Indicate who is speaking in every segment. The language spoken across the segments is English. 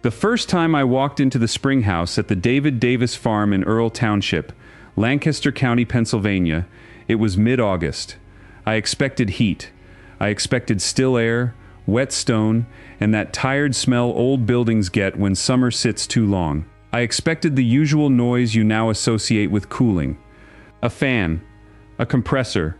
Speaker 1: The first time I walked into the springhouse at the David Davis Farm in Earl Township, Lancaster County, Pennsylvania, it was mid-August. I expected heat. I expected still air, wet stone, and that tired smell old buildings get when summer sits too long. I expected the usual noise you now associate with cooling. A fan, a compressor,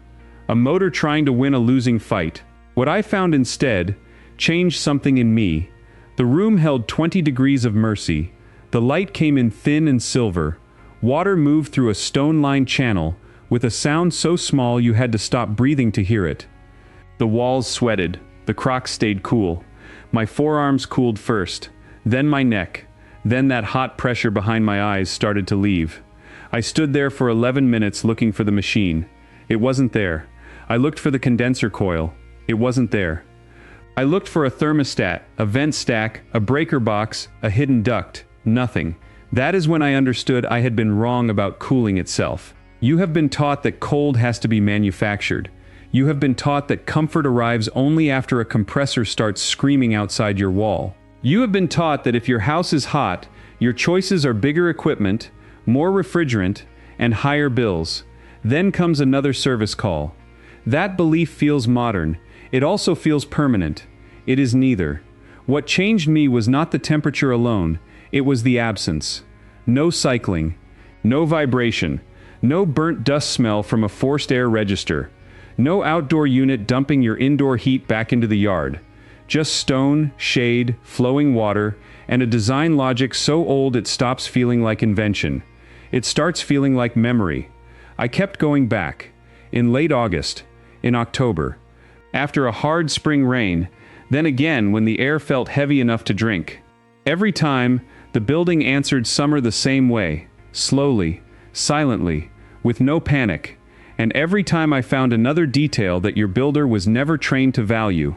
Speaker 1: a motor trying to win a losing fight. What I found instead changed something in me. The room held 20 degrees of mercy. The light came in thin and silver. Water moved through a stone-lined channel with a sound so small you had to stop breathing to hear it. The walls sweated. The crocks stayed cool. My forearms cooled first, then my neck. Then that hot pressure behind my eyes started to leave. I stood there for 11 minutes looking for the machine. It wasn't there. I looked for the condenser coil. It wasn't there. I looked for a thermostat, a vent stack, a breaker box, a hidden duct. Nothing. That is when I understood I had been wrong about cooling itself. You have been taught that cold has to be manufactured. You have been taught that comfort arrives only after a compressor starts screaming outside your wall. You have been taught that if your house is hot, your choices are bigger equipment, more refrigerant, and higher bills. Then comes another service call. That belief feels modern. It also feels permanent. It is neither. What changed me was not the temperature alone, it was the absence. No cycling, no vibration, no burnt dust smell from a forced air register, no outdoor unit dumping your indoor heat back into the yard. Just stone, shade, flowing water, and a design logic so old it stops feeling like invention. It starts feeling like memory. I kept going back. In late August, in October, after a hard spring rain, then again when the air felt heavy enough to drink. Every time, the building answered summer the same way, slowly, silently, with no panic, and every time I found another detail that your builder was never trained to value.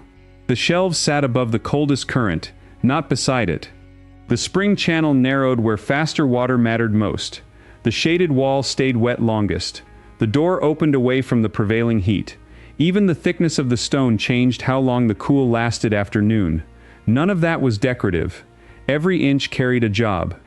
Speaker 1: The shelves sat above the coldest current, not beside it. The spring channel narrowed where faster water mattered most. The shaded wall stayed wet longest. The door opened away from the prevailing heat. Even the thickness of the stone changed how long the cool lasted after noon. None of that was decorative. Every inch carried a job.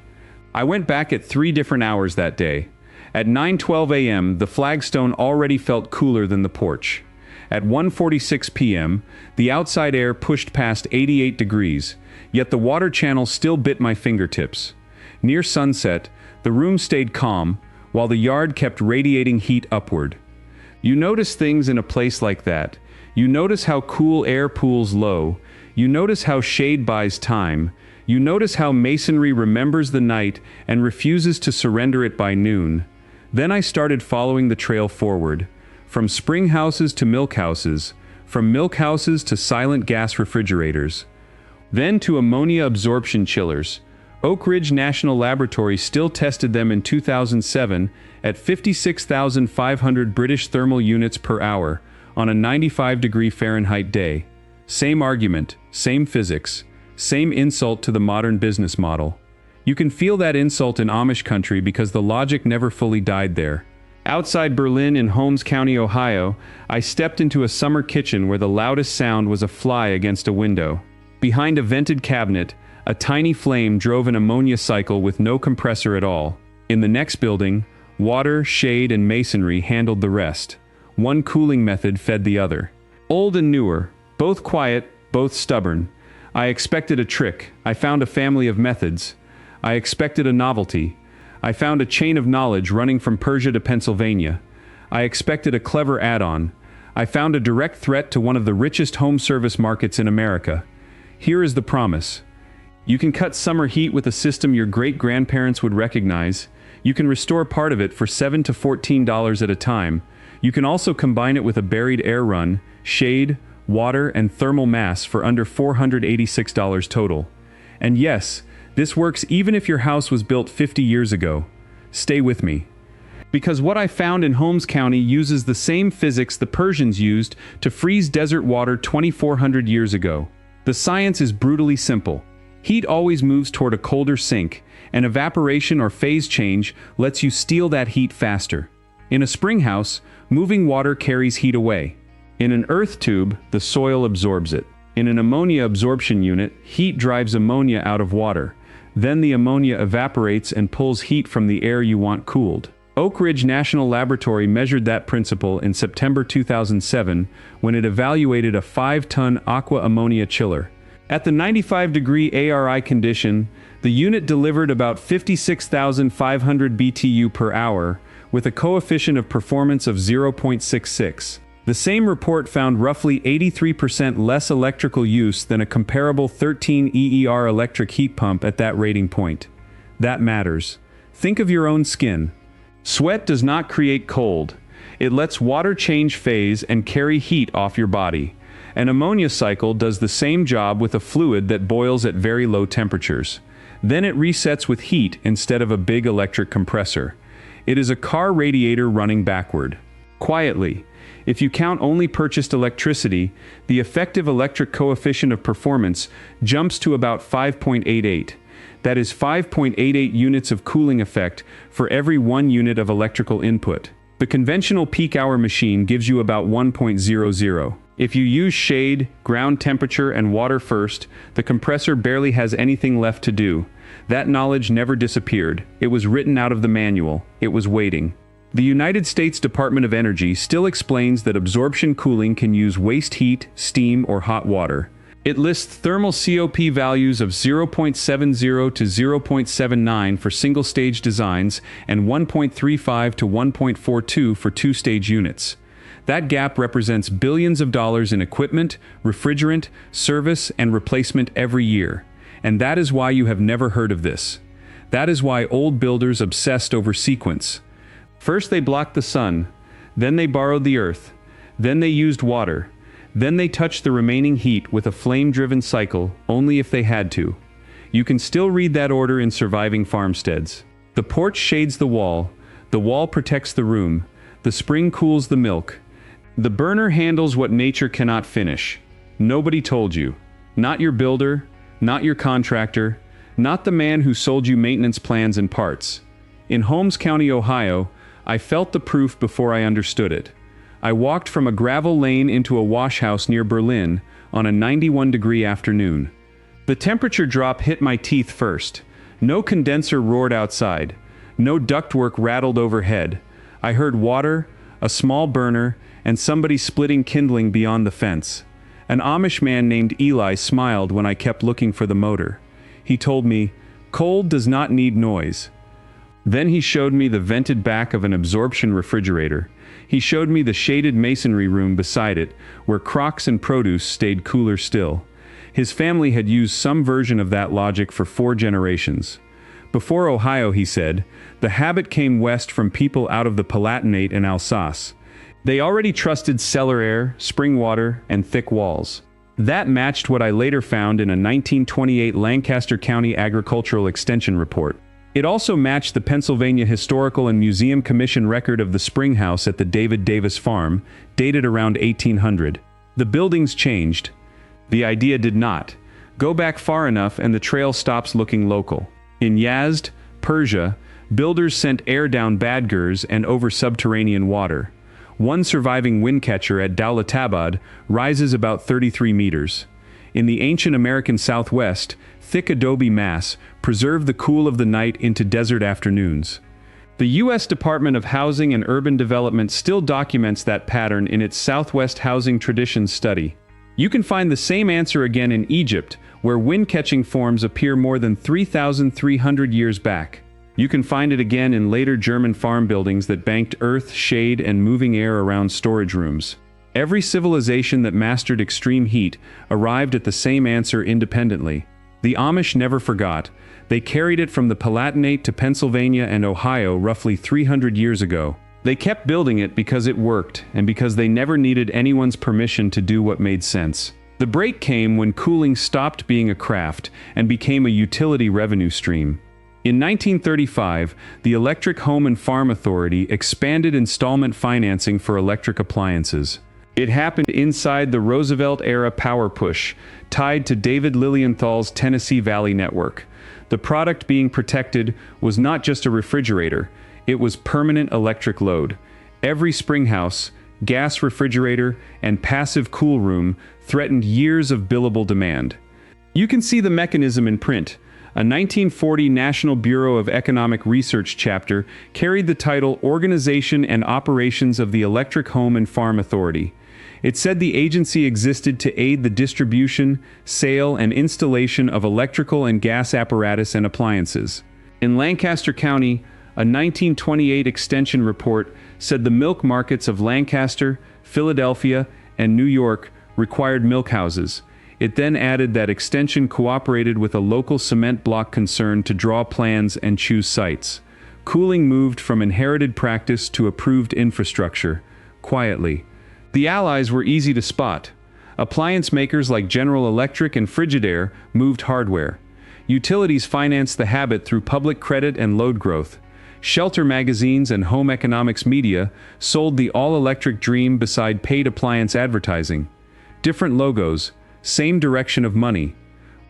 Speaker 1: I went back at 3 different hours that day. At 9:12 a.m., the flagstone already felt cooler than the porch. At 1:46 p.m., the outside air pushed past 88 degrees, yet the water channel still bit my fingertips. Near sunset, the room stayed calm, while the yard kept radiating heat upward. You notice things in a place like that. You notice how cool air pools low. You notice how shade buys time. You notice how masonry remembers the night and refuses to surrender it by noon. Then I started following the trail forward. From springhouses to milkhouses, from milkhouses to silent gas refrigerators, then to ammonia absorption chillers. Oak Ridge National Laboratory still tested them in 2007 at 56,500 British thermal units per hour on a 95-degree Fahrenheit day. Same argument, same physics, same insult to the modern business model. You can feel that insult in Amish country because the logic never fully died there. Outside Berlin in Holmes County, Ohio, I stepped into a summer kitchen where the loudest sound was a fly against a window. Behind a vented cabinet, a tiny flame drove an ammonia cycle with no compressor at all. In the next building, water, shade, and masonry handled the rest. One cooling method fed the other. Old and newer, both quiet, both stubborn. I expected a trick. I found a family of methods. I expected a novelty. I found a chain of knowledge running from Persia to Pennsylvania. I expected a clever add-on. I found a direct threat to one of the richest home service markets in America. Here is the promise. You can cut summer heat with a system your great-grandparents would recognize. You can restore part of it for $7 to $14 at a time. You can also combine it with a buried air run, shade, water, and thermal mass for under $486 total. And yes, this works even if your house was built 50 years ago. Stay with me. Because what I found in Holmes County uses the same physics the Persians used to freeze desert water 2,400 years ago. The science is brutally simple. Heat always moves toward a colder sink, and evaporation or phase change lets you steal that heat faster. In a springhouse, moving water carries heat away. In an earth tube, the soil absorbs it. In an ammonia absorption unit, heat drives ammonia out of water. Then the ammonia evaporates and pulls heat from the air you want cooled. Oak Ridge National Laboratory measured that principle in September 2007 when it evaluated a 5-ton aqua ammonia chiller. At the 95-degree ARI condition, the unit delivered about 56,500 BTU per hour, with a coefficient of performance of 0.66. The same report found roughly 83% less electrical use than a comparable 13 EER electric heat pump at that rating point. That matters. Think of your own skin. Sweat does not create cold. It lets water change phase and carry heat off your body. An ammonia cycle does the same job with a fluid that boils at very low temperatures. Then it resets with heat instead of a big electric compressor. It is a car radiator running backward. Quietly, if you count only purchased electricity, the effective electric coefficient of performance jumps to about 5.88. That is 5.88 units of cooling effect for every 1 unit of electrical input. The conventional peak hour machine gives you about 1.00. If you use shade, ground temperature, and water first, the compressor barely has anything left to do. That knowledge never disappeared. It was written out of the manual. It was waiting. The United States Department of Energy still explains that absorption cooling can use waste heat, steam, or hot water. It lists thermal COP values of 0.70 to 0.79 for single-stage designs and 1.35 to 1.42 for two-stage units. That gap represents billions of dollars in equipment, refrigerant, service, and replacement every year. And that is why you have never heard of this. That is why old builders obsessed over sequence. First they blocked the sun, then they borrowed the earth, then they used water, then they touched the remaining heat with a flame-driven cycle only if they had to. You can still read that order in surviving farmsteads. The porch shades the wall protects the room, the spring cools the milk. The burner handles what nature cannot finish. Nobody told you. Not your builder, not your contractor, not the man who sold you maintenance plans and parts. In Holmes County, Ohio, I felt the proof before I understood it. I walked from a gravel lane into a wash house near Berlin on a 91-degree afternoon. The temperature drop hit my teeth first. No condenser roared outside. No ductwork rattled overhead. I heard water, a small burner, and somebody splitting kindling beyond the fence. An Amish man named Eli smiled when I kept looking for the motor. He told me, "Cold does not need noise." Then he showed me the vented back of an absorption refrigerator. He showed me the shaded masonry room beside it, where crocks and produce stayed cooler still. His family had used some version of that logic for 4 generations. Before Ohio, he said, the habit came west from people out of the Palatinate and Alsace. They already trusted cellar air, spring water, and thick walls. That matched what I later found in a 1928 Lancaster County Agricultural Extension report. It also matched the Pennsylvania Historical and Museum Commission record of the springhouse at the David Davis farm, dated around 1800. The buildings changed. The idea did not. Go back far enough and the trail stops looking local. In Yazd, Persia, builders sent air down Badgurs and over subterranean water. One surviving wind catcher at Dowlatabad rises about 33 meters. In the ancient American Southwest, thick adobe mass preserved the cool of the night into desert afternoons. The U.S. Department of Housing and Urban Development still documents that pattern in its Southwest Housing Traditions study. You can find the same answer again in Egypt, where wind-catching forms appear more than 3,300 years back. You can find it again in later German farm buildings that banked earth, shade, and moving air around storage rooms. Every civilization that mastered extreme heat arrived at the same answer independently. The Amish never forgot. They carried it from the Palatinate to Pennsylvania and Ohio roughly 300 years ago. They kept building it because it worked, and because they never needed anyone's permission to do what made sense. The break came when cooling stopped being a craft and became a utility revenue stream. In 1935, the Electric Home and Farm Authority expanded installment financing for electric appliances. It happened inside the Roosevelt-era power push, tied to David Lilienthal's Tennessee Valley network. The product being protected was not just a refrigerator, it was permanent electric load. Every springhouse, gas refrigerator, and passive cool room threatened years of billable demand. You can see the mechanism in print. A 1940 National Bureau of Economic Research chapter carried the title Organization and Operations of the Electric Home and Farm Authority. It said the agency existed to aid the distribution, sale, and installation of electrical and gas apparatus and appliances. In Lancaster County, a 1928 extension report said the milk markets of Lancaster, Philadelphia, and New York required milk houses. It then added that extension cooperated with a local cement block concern to draw plans and choose sites. Cooling moved from inherited practice to approved infrastructure, quietly. The allies were easy to spot. Appliance makers like General Electric and Frigidaire moved hardware. Utilities financed the habit through public credit and load growth. Shelter magazines and home economics media sold the all-electric dream beside paid appliance advertising. Different logos, same direction of money.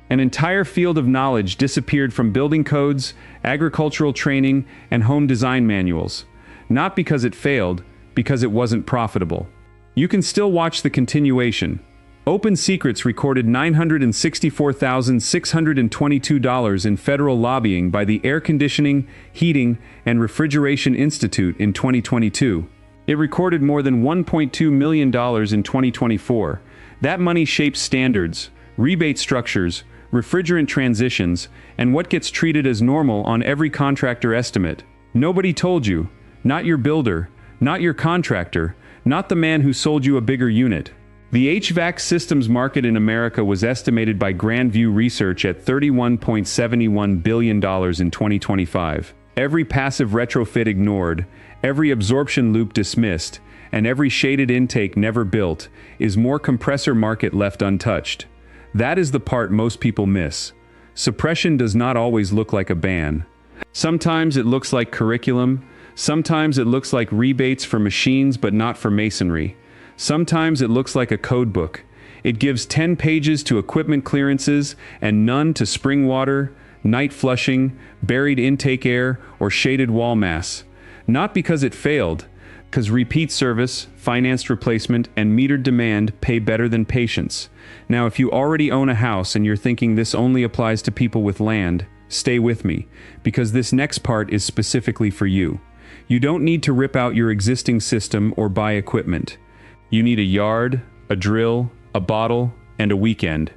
Speaker 1: An entire field of knowledge disappeared from building codes, agricultural training, and home design manuals. Not because it failed, because it wasn't profitable. You can still watch the continuation. Open Secrets recorded $964,622 in federal lobbying by the Air Conditioning, Heating, and Refrigeration Institute in 2022. It recorded more than $1.2 million in 2024. That money shapes standards, rebate structures, refrigerant transitions, and what gets treated as normal on every contractor estimate. Nobody told you. Not your builder, not your contractor, not the man who sold you a bigger unit. The HVAC systems market in America was estimated by Grand View Research at $31.71 billion in 2025. Every passive retrofit ignored, every absorption loop dismissed, and every shaded intake never built, is more compressor market left untouched. That is the part most people miss. Suppression does not always look like a ban. Sometimes it looks like curriculum, sometimes it looks like rebates for machines but not for masonry. Sometimes it looks like a code book. It gives 10 pages to equipment clearances and none to spring water, night flushing, buried intake air, or shaded wall mass. Not because it failed, because repeat service, financed replacement, and metered demand pay better than patience. Now, if you already own a house and you're thinking this only applies to people with land, stay with me, because this next part is specifically for you. You don't need to rip out your existing system or buy equipment. You need a yard, a drill, a bottle, and a weekend.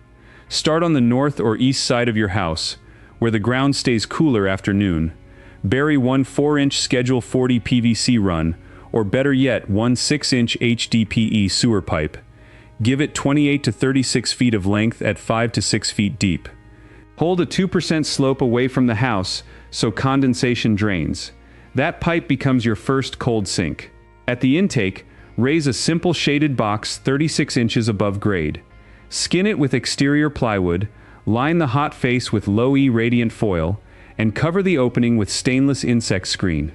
Speaker 1: Start on the north or east side of your house, where the ground stays cooler after noon. Bury one 4-inch Schedule 40 PVC run, or better yet, one 6-inch HDPE sewer pipe. Give it 28 to 36 feet of length at 5 to 6 feet deep. Hold a 2% slope away from the house so condensation drains. That pipe becomes your first cold sink. At the intake, raise a simple shaded box 36 inches above grade. Skin it with exterior plywood, line the hot face with low-E radiant foil, and cover the opening with stainless insect screen.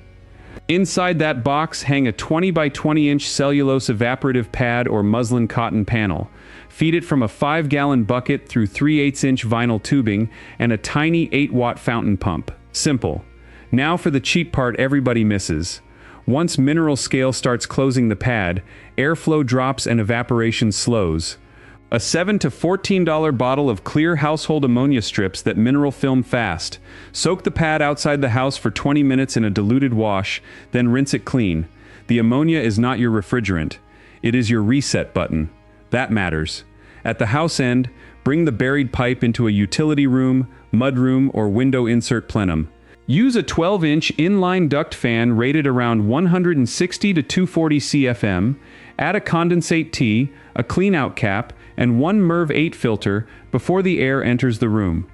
Speaker 1: Inside that box, hang a 20 by 20 inch cellulose evaporative pad or muslin cotton panel. Feed it from a 5-gallon bucket through 3/8 inch vinyl tubing and a tiny 8-watt fountain pump. Simple. Now for the cheap part everybody misses. Once mineral scale starts closing the pad, airflow drops and evaporation slows. A $7 to $14 bottle of clear household ammonia strips that mineral film fast. Soak the pad outside the house for 20 minutes in a diluted wash, then rinse it clean. The ammonia is not your refrigerant. It is your reset button. That matters. At the house end, bring the buried pipe into a utility room, mudroom, or window insert plenum. Use a 12-inch inline duct fan rated around 160 to 240 CFM, add a condensate tee, a clean-out cap, and one MERV 8 filter before the air enters the room.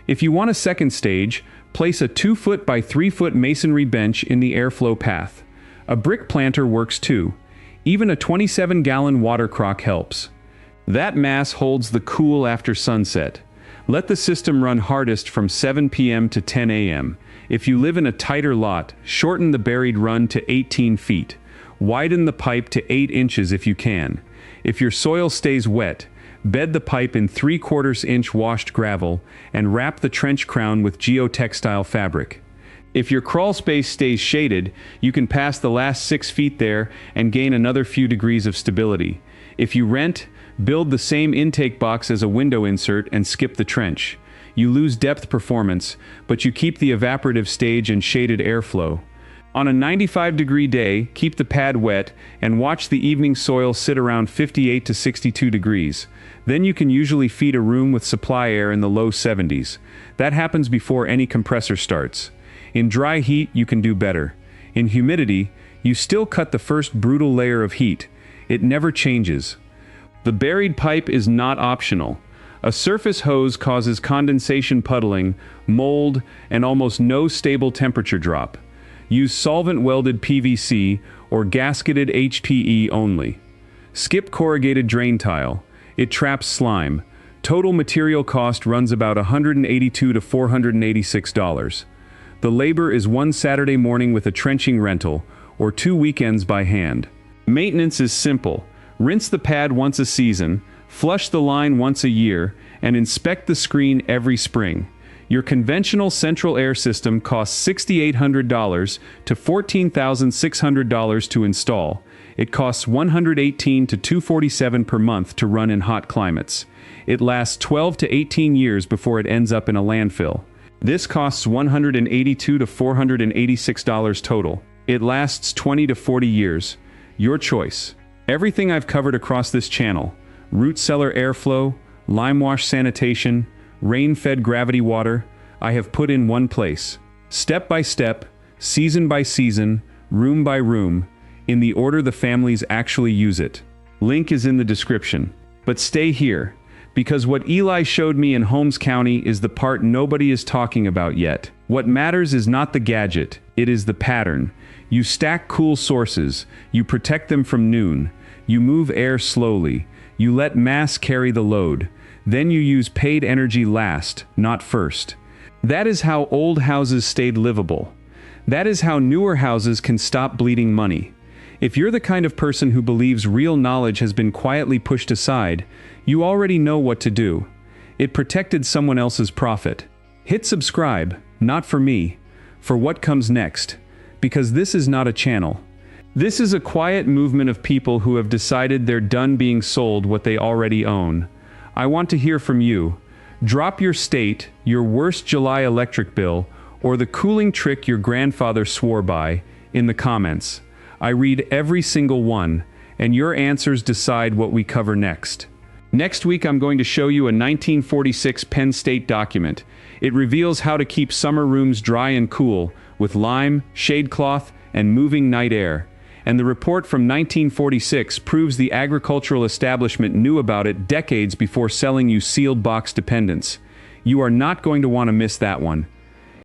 Speaker 1: If you want a second stage, place a 2-foot by 3-foot masonry bench in the airflow path. A brick planter works too. Even a 27-gallon water crock helps. That mass holds the cool after sunset. Let the system run hardest from 7 p.m. to 10 a.m. If you live in a tighter lot, shorten the buried run to 18 feet. Widen the pipe to 8 inches if you can. If your soil stays wet, bed the pipe in 3/4 inch washed gravel and wrap the trench crown with geotextile fabric. If your crawl space stays shaded, you can pass the last 6 feet there and gain another few degrees of stability. If you rent, build the same intake box as a window insert and skip the trench. You lose depth performance, but you keep the evaporative stage and shaded airflow. On a 95-degree day, keep the pad wet and watch the evening soil sit around 58 to 62 degrees. Then you can usually feed a room with supply air in the low 70s. That happens before any compressor starts. In dry heat, you can do better. In humidity, you still cut the first brutal layer of heat. It never changes. The buried pipe is not optional. A surface hose causes condensation puddling, mold, and almost no stable temperature drop. Use solvent-welded PVC or gasketed HPE only. Skip corrugated drain tile. It traps slime. Total material cost runs about $182 to $486. The labor is one Saturday morning with a trenching rental, or 2 weekends by hand. Maintenance is simple. Rinse the pad once a season, flush the line once a year, and inspect the screen every spring. Your conventional central air system costs $6,800 to $14,600 to install. It costs $118 to $247 per month to run in hot climates. It lasts 12 to 18 years before it ends up in a landfill. This costs $182 to $486 total. It lasts 20 to 40 years. Your choice. Everything I've covered across this channel, root cellar airflow, lime wash sanitation, rain-fed gravity water, I have put in one place. Step by step, season by season, room by room, in the order the families actually use it. Link is in the description. But stay here, because what Eli showed me in Holmes County is the part nobody is talking about yet. What matters is not the gadget, it is the pattern. You stack cool sources, you protect them from noon, you move air slowly, you let mass carry the load, then you use paid energy last, not first. That is how old houses stayed livable. That is how newer houses can stop bleeding money. If you're the kind of person who believes real knowledge has been quietly pushed aside, you already know what to do. It protected someone else's profit. Hit subscribe, not for me, for what comes next, because this is not a channel. This is a quiet movement of people who have decided they're done being sold what they already own. I want to hear from you. Drop your state, your worst July electric bill, or the cooling trick your grandfather swore by, in the comments. I read every single one, and your answers decide what we cover next. Next week I'm going to show you a 1946 Penn State document. It reveals how to keep summer rooms dry and cool, with lime, shade cloth, and moving night air. And the report from 1946 proves the agricultural establishment knew about it decades before selling you sealed box dependents. You are not going to want to miss that one.